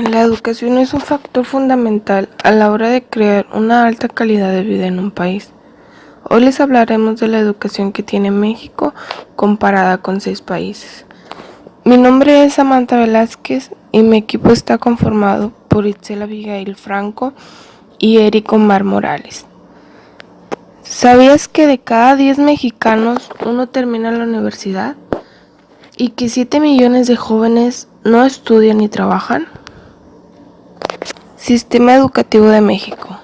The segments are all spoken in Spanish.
La educación es un factor fundamental a la hora de crear una alta calidad de vida en un país. Hoy les hablaremos de la educación que tiene México comparada con 6 países. Mi nombre es Samantha Velázquez y mi equipo está conformado por Itzel Abigail Franco y Eric Omar Morales. ¿Sabías que de cada 10 mexicanos uno termina la universidad? ¿Y que 7 millones de jóvenes no estudian ni trabajan? Sistema Educativo de México.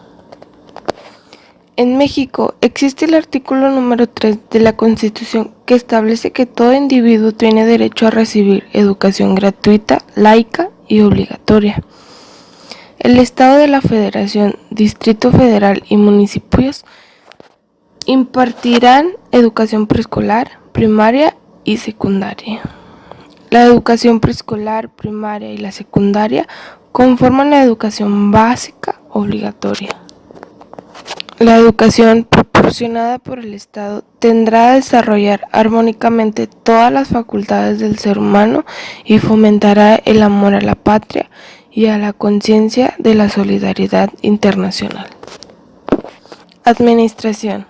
En México existe el artículo número 3 de la Constitución que establece que todo individuo tiene derecho a recibir educación gratuita, laica y obligatoria. El Estado de la Federación, Distrito Federal y municipios impartirán educación preescolar, primaria y secundaria. La educación preescolar, primaria y la secundaria conforman la educación básica obligatoria. La educación proporcionada por el Estado tendrá a desarrollar armónicamente todas las facultades del ser humano y fomentará el amor a la patria y a la conciencia de la solidaridad internacional. Administración.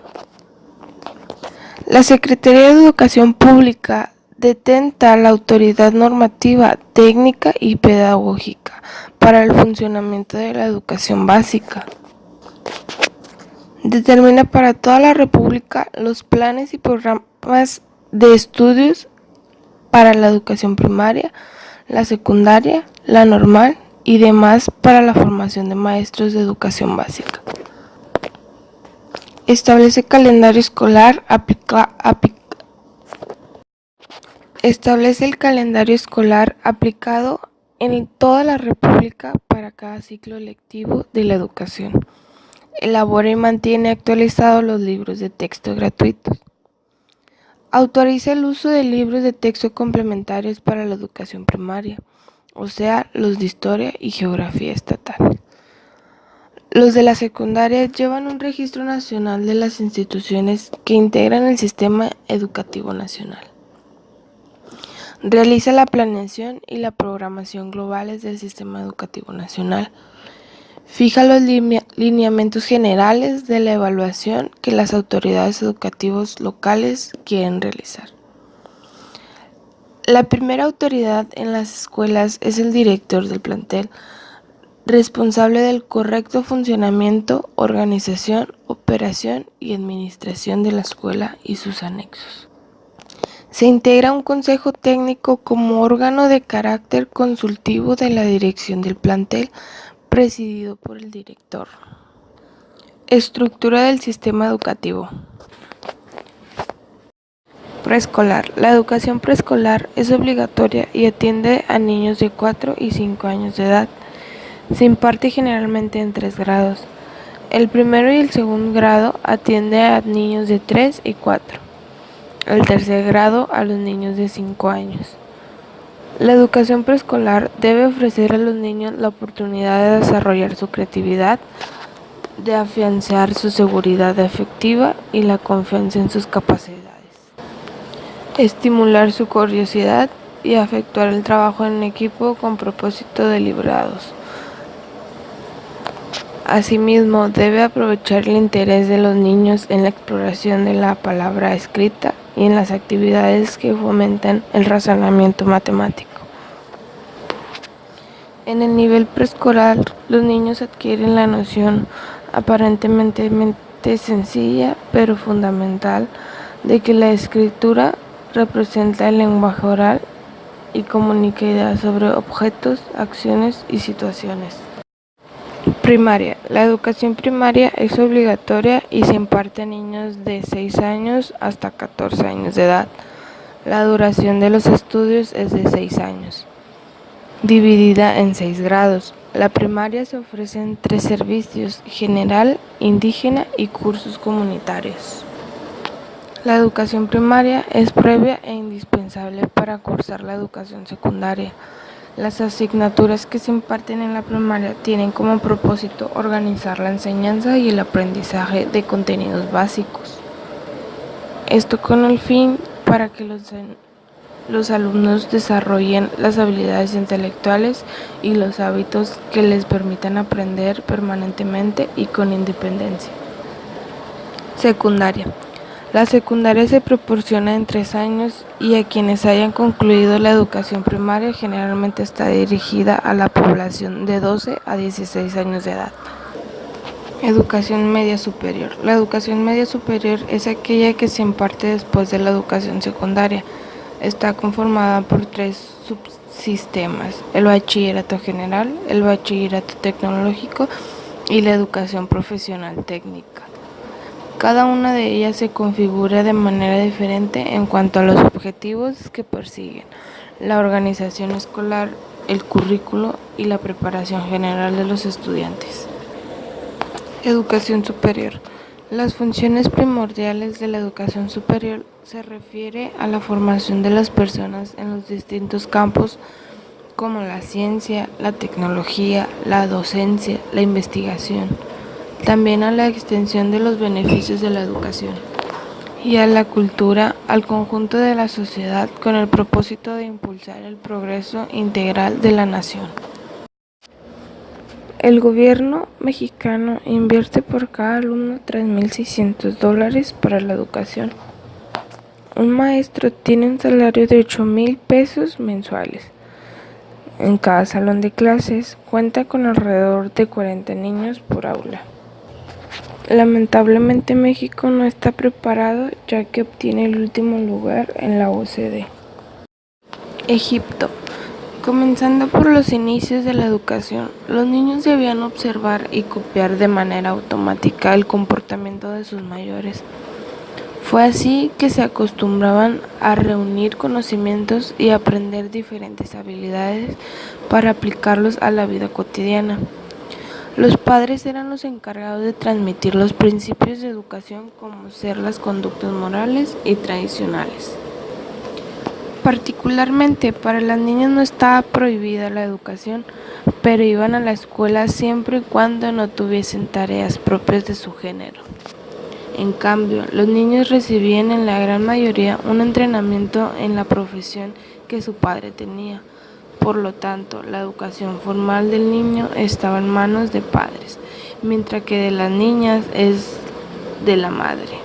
La Secretaría de Educación Pública detenta la autoridad normativa, técnica y pedagógica para el funcionamiento de la educación básica. Determina para toda la República los planes y programas de estudios para la educación primaria, la secundaria, la normal y demás para la formación de maestros de educación básica. Establece calendario escolar Establece el calendario escolar aplicado en toda la República para cada ciclo lectivo de la educación. Elabora y mantiene actualizados los libros de texto gratuitos. Autoriza el uso de libros de texto complementarios para la educación primaria, o sea, los de historia y geografía estatal. Los de la secundaria llevan un registro nacional de las instituciones que integran el sistema educativo nacional. Realiza la planeación y la programación globales del sistema educativo nacional. Fija los lineamientos generales de la evaluación que las autoridades educativas locales quieren realizar. La primera autoridad en las escuelas es el director del plantel, responsable del correcto funcionamiento, organización, operación y administración de la escuela y sus anexos. Se integra un consejo técnico como órgano de carácter consultivo de la dirección del plantel, presidido por el director. Estructura del sistema educativo. Preescolar. La educación preescolar es obligatoria y atiende a niños de 4 y 5 años de edad. Se imparte generalmente en 3 grados. El primero y el segundo grado atiende a niños de 3 y 4. El tercer grado a los niños de 5 años. La educación preescolar debe ofrecer a los niños la oportunidad de desarrollar su creatividad, de afianzar su seguridad afectiva y la confianza en sus capacidades, estimular su curiosidad y efectuar el trabajo en equipo con propósitos deliberados. Asimismo, debe aprovechar el interés de los niños en la exploración de la palabra escrita y en las actividades que fomentan el razonamiento matemático. En el nivel preescolar, los niños adquieren la noción aparentemente sencilla, pero fundamental, de que la escritura representa el lenguaje oral y comunica ideas sobre objetos, acciones y situaciones. Primaria. La educación primaria es obligatoria y se imparte a niños de 6 años hasta 14 años de edad. La duración de los estudios es de 6 años, dividida en 6 grados. La primaria se ofrece en 3 servicios: general, indígena y cursos comunitarios. La educación primaria es previa e indispensable para cursar la educación secundaria. Las asignaturas que se imparten en la primaria tienen como propósito organizar la enseñanza y el aprendizaje de contenidos básicos. Esto con el fin para que los los alumnos desarrollen las habilidades intelectuales y los hábitos que les permitan aprender permanentemente y con independencia. Secundaria. La secundaria se proporciona en 3 años y a quienes hayan concluido la educación primaria generalmente está dirigida a la población de 12 a 16 años de edad. Educación media superior. La educación media superior es aquella que se imparte después de la educación secundaria. Está conformada por 3 subsistemas: el bachillerato general, el bachillerato tecnológico y la educación profesional técnica. Cada una de ellas se configura de manera diferente en cuanto a los objetivos que persiguen, la organización escolar, el currículo y la preparación general de los estudiantes. Educación superior. Las funciones primordiales de la educación superior se refiere a la formación de las personas en los distintos campos como la ciencia, la tecnología, la docencia, la investigación. También a la extensión de los beneficios de la educación y a la cultura al conjunto de la sociedad con el propósito de impulsar el progreso integral de la nación. El gobierno mexicano invierte por cada alumno $3,600 para la educación. Un maestro tiene un salario de 8,000 pesos mensuales. En cada salón de clases cuenta con alrededor de 40 niños por aula. Lamentablemente México no está preparado, ya que obtiene el último lugar en la OCDE. Egipto. Comenzando por los inicios de la educación, los niños debían observar y copiar de manera automática el comportamiento de sus mayores. Fue así que se acostumbraban a reunir conocimientos y aprender diferentes habilidades para aplicarlos a la vida cotidiana. Los padres eran los encargados de transmitir los principios de educación, como ser las conductas morales y tradicionales. Particularmente para las niñas no estaba prohibida la educación, pero iban a la escuela siempre y cuando no tuviesen tareas propias de su género. En cambio, los niños recibían en la gran mayoría un entrenamiento en la profesión que su padre tenía. Por lo tanto, la educación formal del niño estaba en manos de padres, mientras que de las niñas es de la madre.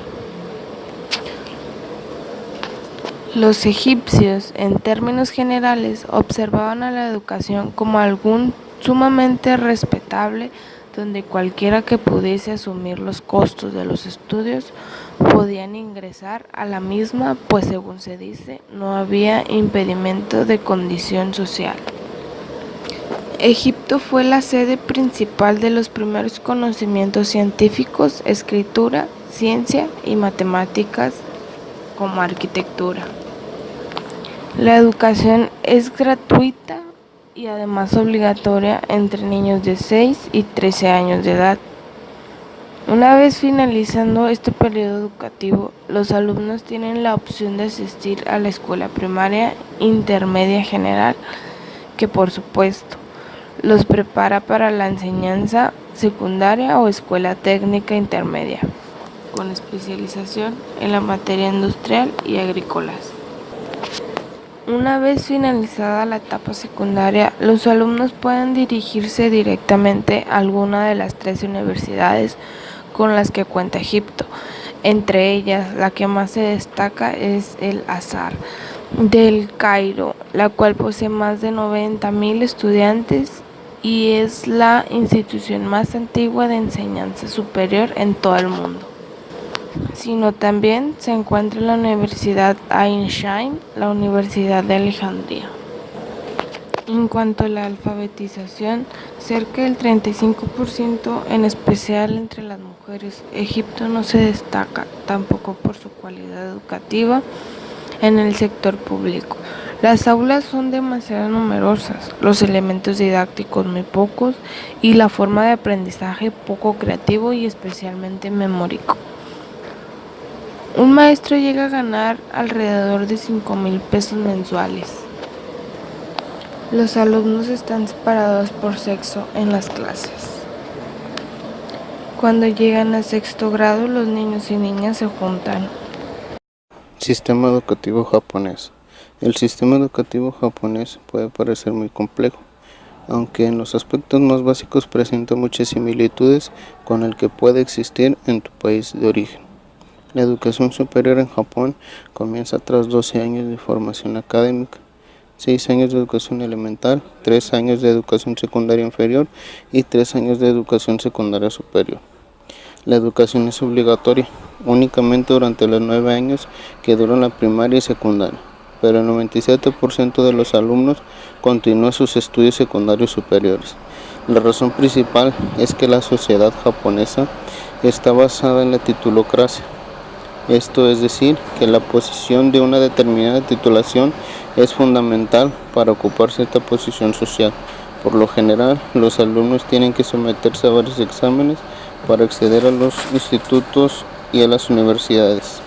Los egipcios, en términos generales, observaban a la educación como algo sumamente respetable, donde cualquiera que pudiese asumir los costos de los estudios podían ingresar a la misma, pues según se dice, no había impedimento de condición social. Egipto fue la sede principal de los primeros conocimientos científicos, escritura, ciencia y matemáticas, como arquitectura. La educación es gratuita y además obligatoria entre niños de 6 y 13 años de edad. Una vez finalizando este periodo educativo, los alumnos tienen la opción de asistir a la escuela primaria, intermedia, general, que por supuesto los prepara para la enseñanza secundaria o escuela técnica intermedia, con especialización en la materia industrial y agrícolas. Una vez finalizada la etapa secundaria, los alumnos pueden dirigirse directamente a alguna de las 13 universidades con las que cuenta Egipto. Entre ellas, la que más se destaca es el Azhar del Cairo, la cual posee más de 90,000 estudiantes y es la institución más antigua de enseñanza superior en todo el mundo. Sino también se encuentra la Universidad Ain Sham, la Universidad de Alejandría. En cuanto a la alfabetización, cerca del 35%, en especial entre las mujeres. Egipto no se destaca tampoco por su calidad educativa en el sector público. Las aulas son demasiado numerosas, los elementos didácticos muy pocos y la forma de aprendizaje poco creativo y especialmente memórico. Un maestro llega a ganar alrededor de 5,000 pesos mensuales. Los alumnos están separados por sexo en las clases. Cuando llegan a sexto grado, los niños y niñas se juntan. Sistema educativo japonés. El sistema educativo japonés puede parecer muy complejo, aunque en los aspectos más básicos presenta muchas similitudes con el que puede existir en tu país de origen. La educación superior en Japón comienza tras 12 años de formación académica, 6 años de educación elemental, 3 años de educación secundaria inferior y 3 años de educación secundaria superior. La educación es obligatoria únicamente durante los 9 años que duran la primaria y secundaria, pero el 97% de los alumnos continúa sus estudios secundarios superiores. La razón principal es que la sociedad japonesa está basada en la titulocracia. Esto es decir, que la posición de una determinada titulación es fundamental para ocupar cierta posición social. Por lo general, los alumnos tienen que someterse a varios exámenes para acceder a los institutos y a las universidades.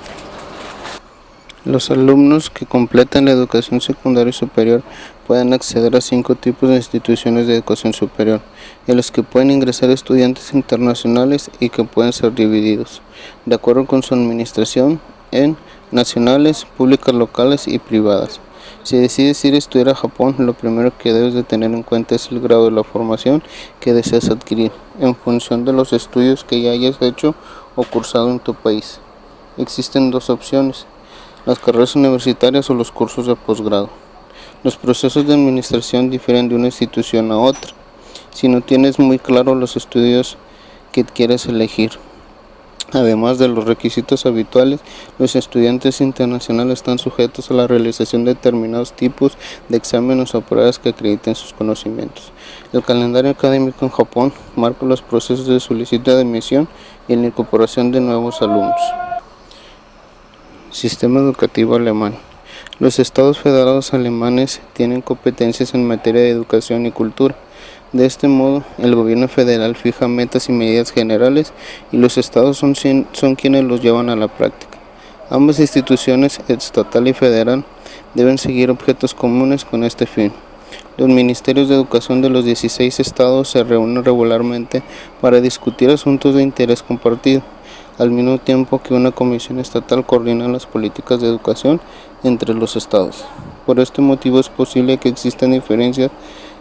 Los alumnos que completan la educación secundaria superior pueden acceder a 5 tipos de instituciones de educación superior, en los que pueden ingresar estudiantes internacionales y que pueden ser divididos, de acuerdo con su administración, en nacionales, públicas locales y privadas. Si decides ir a estudiar a Japón, lo primero que debes de tener en cuenta es el grado de la formación que deseas adquirir, en función de los estudios que ya hayas hecho o cursado en tu país. Existen 2 opciones: las carreras universitarias o los cursos de posgrado. Los procesos de administración difieren de una institución a otra, si no tienes muy claro los estudios que quieres elegir. Además de los requisitos habituales, los estudiantes internacionales están sujetos a la realización de determinados tipos de exámenes o pruebas que acrediten sus conocimientos. El calendario académico en Japón marca los procesos de solicitud de admisión y la incorporación de nuevos alumnos. Sistema educativo alemán. Los estados federados alemanes tienen competencias en materia de educación y cultura. De este modo, el gobierno federal fija metas y medidas generales y los estados son quienes los llevan a la práctica. Ambas instituciones, estatal y federal, deben seguir objetos comunes con este fin. Los ministerios de educación de los 16 estados se reúnen regularmente para discutir asuntos de interés compartido, al mismo tiempo que una comisión estatal coordina las políticas de educación entre los estados. Por este motivo es posible que existan diferencias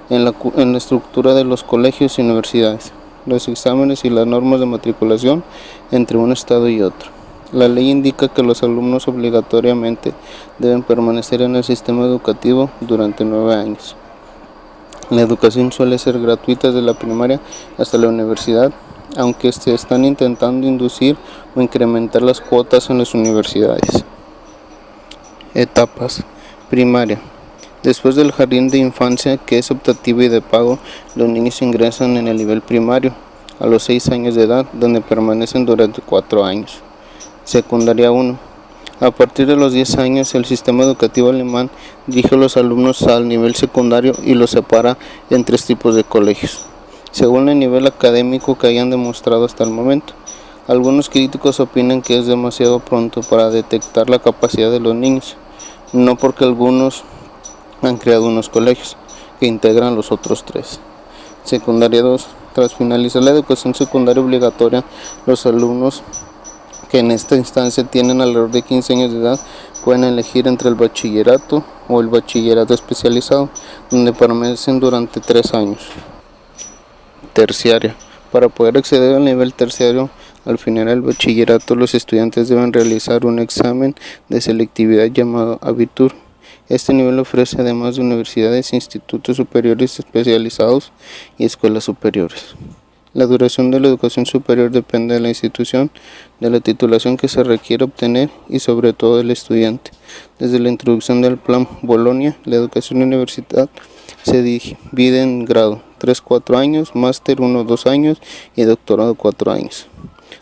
en la estructura de los colegios y universidades, los exámenes y las normas de matriculación entre un estado y otro. La ley indica que los alumnos obligatoriamente deben permanecer en el sistema educativo durante 9 años. La educación suele ser gratuita desde la primaria hasta la universidad, aunque se están intentando inducir o incrementar las cuotas en las universidades. Etapas. Primaria. Después del jardín de infancia, que es optativo y de pago, los niños ingresan en el nivel primario, a los 6 años de edad, donde permanecen durante 4 años. Secundaria 1. A partir de los 10 años, el sistema educativo alemán dirige a los alumnos al nivel secundario y los separa en 3 tipos de colegios, según el nivel académico que hayan demostrado hasta el momento. Algunos críticos opinan que es demasiado pronto para detectar la capacidad de los niños, no porque algunos han creado unos colegios que integran los otros 3. Secundaria 2. Tras finalizar la educación secundaria obligatoria, los alumnos que en esta instancia tienen alrededor de 15 años de edad pueden elegir entre el bachillerato o el bachillerato especializado, donde permanecen durante 3 años. Terciaria. Para poder acceder al nivel terciario, al final del bachillerato, los estudiantes deben realizar un examen de selectividad llamado Abitur. Este nivel ofrece, además de universidades, institutos superiores especializados y escuelas superiores. La duración de la educación superior depende de la institución, de la titulación que se requiere obtener y sobre todo del estudiante. Desde la introducción del Plan Bolonia, la educación universitaria se divide en grado 3-4 años, máster 1-2 años y doctorado 4 años.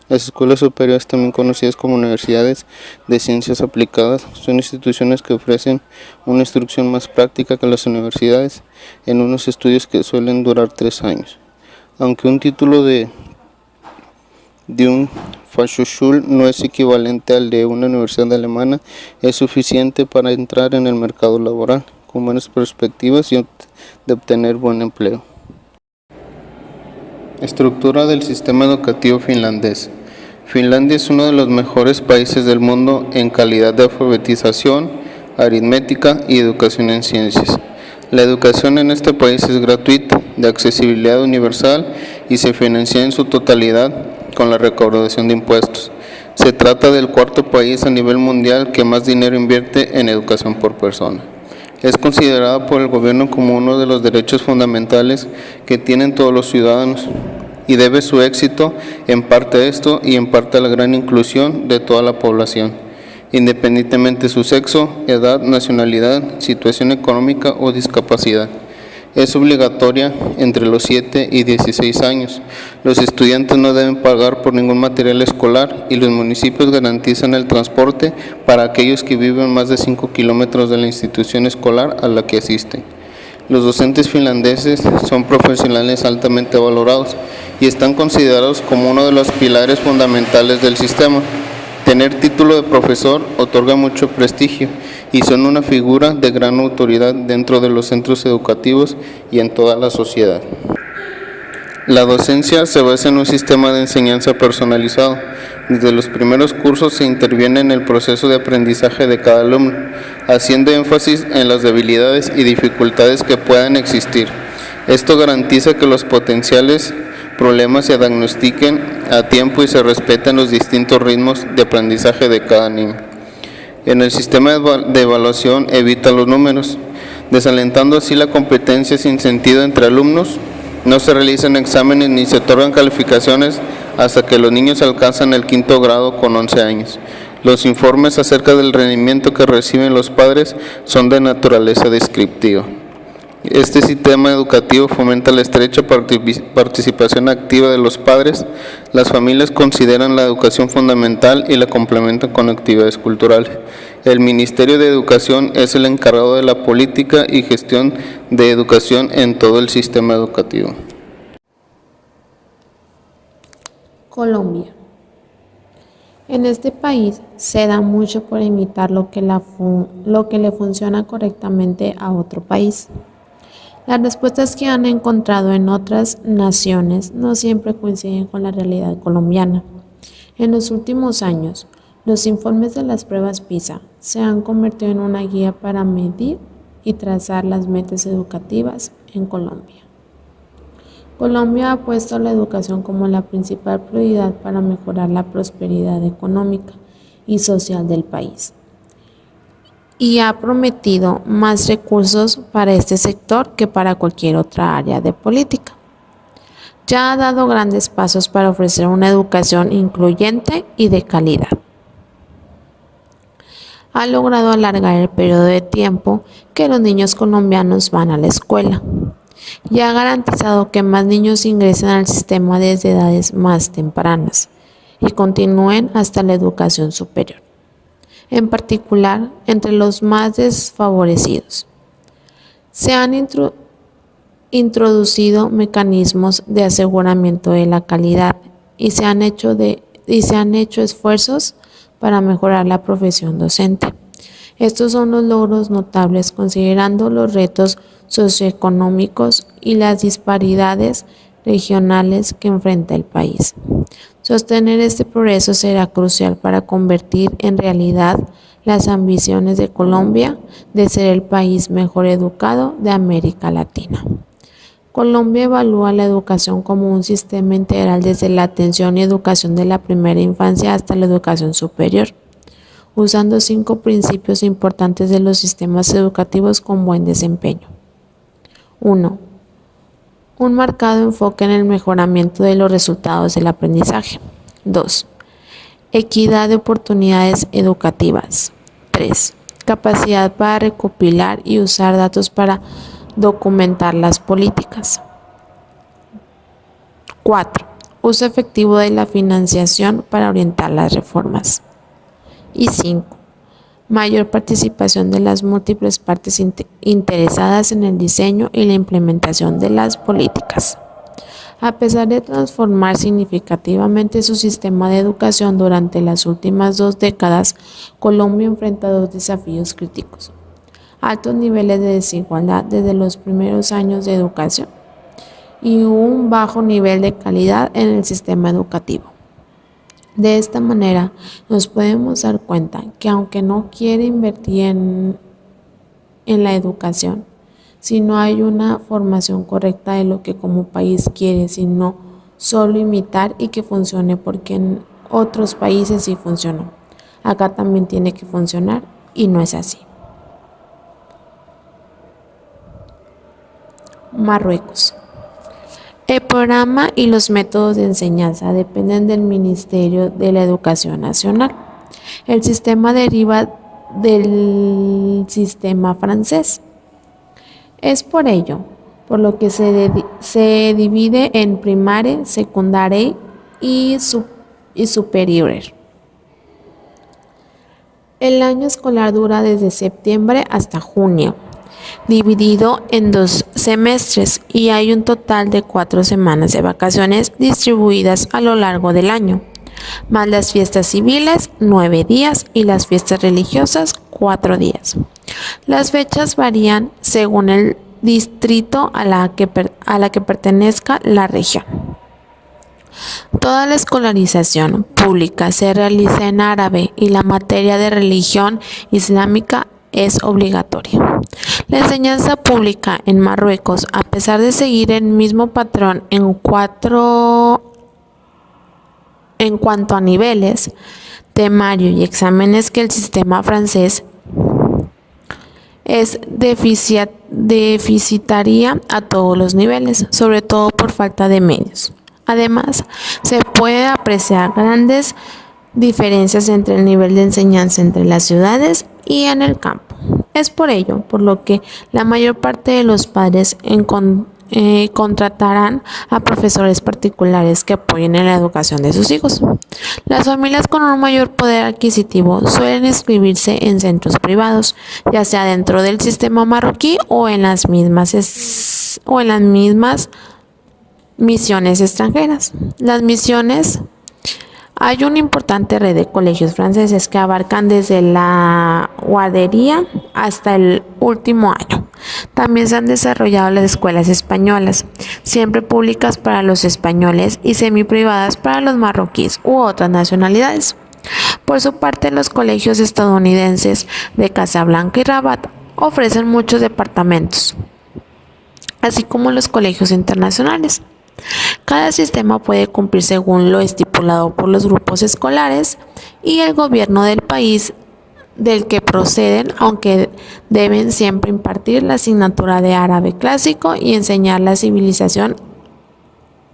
Las escuelas superiores, también conocidas como universidades de ciencias aplicadas, son instituciones que ofrecen una instrucción más práctica que las universidades en unos estudios que suelen durar 3 años. Aunque un título de un Fachhochschule no es equivalente al de una universidad alemana, es suficiente para entrar en el mercado laboral con buenas perspectivas y de obtener buen empleo. Estructura del sistema educativo finlandés. Finlandia es uno de los mejores países del mundo en calidad de alfabetización, aritmética y educación en ciencias. La educación en este país es gratuita, de accesibilidad universal y se financia en su totalidad con la recaudación de impuestos. Se trata del cuarto país a nivel mundial que más dinero invierte en educación por persona. Es considerada por el gobierno como uno de los derechos fundamentales que tienen todos los ciudadanos y debe su éxito en parte a esto y en parte a la gran inclusión de toda la población, independientemente de su sexo, edad, nacionalidad, situación económica o discapacidad. Es obligatoria entre los 7 y 16 años. Los estudiantes no deben pagar por ningún material escolar y los municipios garantizan el transporte para aquellos que viven más de 5 kilómetros de la institución escolar a la que asisten. Los docentes finlandeses son profesionales altamente valorados y están considerados como uno de los pilares fundamentales del sistema. Tener título de profesor otorga mucho prestigio y son una figura de gran autoridad dentro de los centros educativos y en toda la sociedad. La docencia se basa en un sistema de enseñanza personalizado. Desde los primeros cursos se interviene en el proceso de aprendizaje de cada alumno, haciendo énfasis en las debilidades y dificultades que puedan existir. Esto garantiza que los potenciales problemas se diagnostiquen a tiempo y se respeten los distintos ritmos de aprendizaje de cada niño. En el sistema de evaluación evita los números, desalentando así la competencia sin sentido entre alumnos. No se realizan exámenes ni se otorgan calificaciones hasta que los niños alcanzan el 5º grado con 11 años. Los informes acerca del rendimiento que reciben los padres son de naturaleza descriptiva. Este sistema educativo fomenta la estrecha participación activa de los padres. Las familias consideran la educación fundamental y la complementan con actividades culturales. El Ministerio de Educación es el encargado de la política y gestión de educación en todo el sistema educativo. Colombia. En este país se da mucho por imitar lo que le funciona correctamente a otro país. Las respuestas que han encontrado en otras naciones no siempre coinciden con la realidad colombiana. En los últimos años, los informes de las pruebas PISA se han convertido en una guía para medir y trazar las metas educativas en Colombia. Colombia ha puesto la educación como la principal prioridad para mejorar la prosperidad económica y social del país, y ha prometido más recursos para este sector que para cualquier otra área de política. Ya ha dado grandes pasos para ofrecer una educación incluyente y de calidad. Ha logrado alargar el periodo de tiempo que los niños colombianos van a la escuela y ha garantizado que más niños ingresen al sistema desde edades más tempranas y continúen hasta la educación superior, en particular entre los más desfavorecidos. Se han introducido mecanismos de aseguramiento de la calidad y se han hecho esfuerzos para mejorar la profesión docente. Estos son los logros notables considerando los retos socioeconómicos y las disparidades regionales que enfrenta el país. Sostener este progreso será crucial para convertir en realidad las ambiciones de Colombia de ser el país mejor educado de América Latina. Colombia evalúa la educación como un sistema integral desde la atención y educación de la primera infancia hasta la educación superior, usando 5 principios importantes de los sistemas educativos con buen desempeño. 1. Un marcado enfoque en el mejoramiento de los resultados del aprendizaje. 2. Equidad de oportunidades educativas. 3. Capacidad para recopilar y usar datos para documentar las políticas. 4. Uso efectivo de la financiación para orientar las reformas. Y 5. Mayor participación de las múltiples partes interesadas en el diseño y la implementación de las políticas. A pesar de transformar significativamente su sistema de educación durante las últimas 2 décadas, Colombia enfrenta 2 desafíos críticos: altos niveles de desigualdad desde los primeros años de educación y un bajo nivel de calidad en el sistema educativo. De esta manera nos podemos dar cuenta que aunque no quiere invertir en la educación, si no hay una formación correcta de lo que como país quiere, sino solo imitar y que funcione porque en otros países sí funcionó. Acá también tiene que funcionar y no es así. Marruecos. El programa y los métodos de enseñanza dependen del Ministerio de la Educación Nacional. El sistema deriva del sistema francés. Es por ello, por lo que se divide en primaria, secundaria y superior. El año escolar dura desde septiembre hasta junio, dividido en 2 semestres, y hay un total de 4 semanas de vacaciones distribuidas a lo largo del año, más las fiestas civiles, 9 días, y las fiestas religiosas, 4 días. Las fechas varían según el distrito a la que pertenezca la región. Toda la escolarización pública se realiza en árabe y la materia de religión islámica es obligatoria. La enseñanza pública en Marruecos, a pesar de seguir el mismo patrón en cuanto a niveles, temario y exámenes que el sistema francés, es deficitaria a todos los niveles, sobre todo por falta de medios. Además, se puede apreciar grandes diferencias entre el nivel de enseñanza entre las ciudades y en el campo. Es por ello por lo que la mayor parte de los padres contratarán a profesores particulares que apoyen en la educación de sus hijos. Las familias con un mayor poder adquisitivo suelen inscribirse en centros privados, ya sea dentro del sistema marroquí o en las mismas misiones extranjeras. Las misiones. Hay una importante red de colegios franceses que abarcan desde la guardería hasta el último año. También se han desarrollado las escuelas españolas, siempre públicas para los españoles y semiprivadas para los marroquíes u otras nacionalidades. Por su parte, los colegios estadounidenses de Casablanca y Rabat ofrecen muchos departamentos, así como los colegios internacionales. Cada sistema puede cumplir según lo estipulado por los grupos escolares y el gobierno del país del que proceden, aunque deben siempre impartir la asignatura de árabe clásico y enseñar la civilización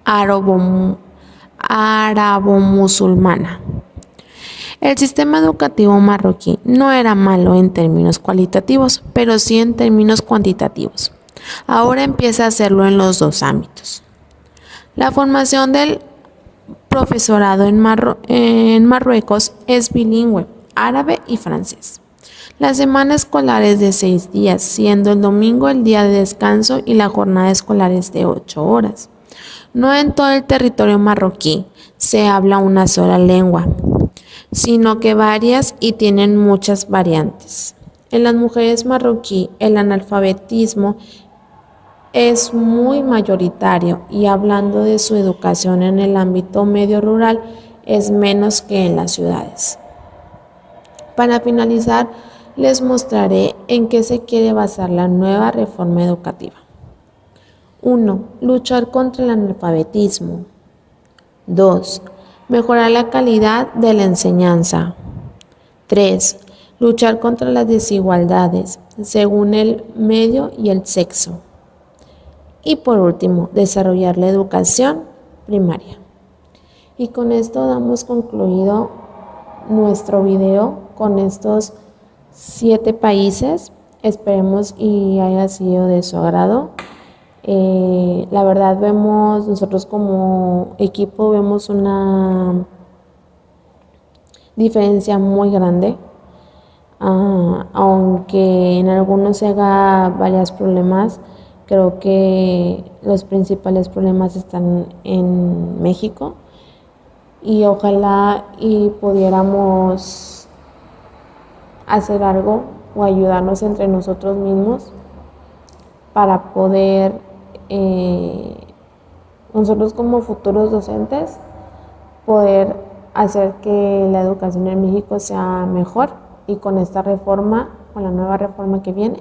árabo-musulmana. El sistema educativo marroquí no era malo en términos cualitativos, pero sí en términos cuantitativos. Ahora empieza a hacerlo en los 2 ámbitos. La formación del profesorado en Marruecos es bilingüe, árabe y francés. La semana escolar es de 6 días, siendo el domingo el día de descanso y la jornada escolar es de 8 horas. No en todo el territorio marroquí se habla una sola lengua, sino que varias y tienen muchas variantes. En las mujeres marroquí, el analfabetismo es muy mayoritario y hablando de su educación en el ámbito medio rural es menos que en las ciudades. Para finalizar, les mostraré en qué se quiere basar la nueva reforma educativa. 1. Luchar contra el analfabetismo. 2. Mejorar la calidad de la enseñanza. 3. Luchar contra las desigualdades según el medio y el sexo. Y por último, desarrollar la educación primaria. Y con esto damos concluido nuestro video con estos 7 países. Esperemos y haya sido de su agrado. La verdad nosotros como equipo vemos una diferencia muy grande. Aunque en algunos se haga varios problemas, creo que los principales problemas están en México y ojalá y pudiéramos hacer algo o ayudarnos entre nosotros mismos para poder nosotros como futuros docentes poder hacer que la educación en México sea mejor, y con esta reforma, con la nueva reforma que viene,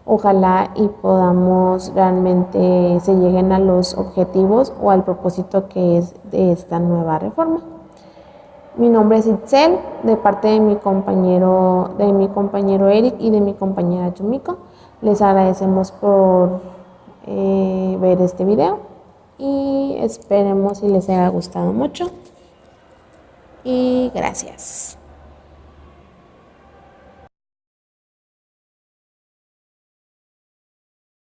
ojalá y podamos realmente se lleguen a los objetivos o al propósito que es de esta nueva reforma. Mi nombre es Itzel, de parte de mi compañero Eric y de mi compañera Yumiko. Les agradecemos por ver este video y esperemos si les haya gustado mucho. Y gracias.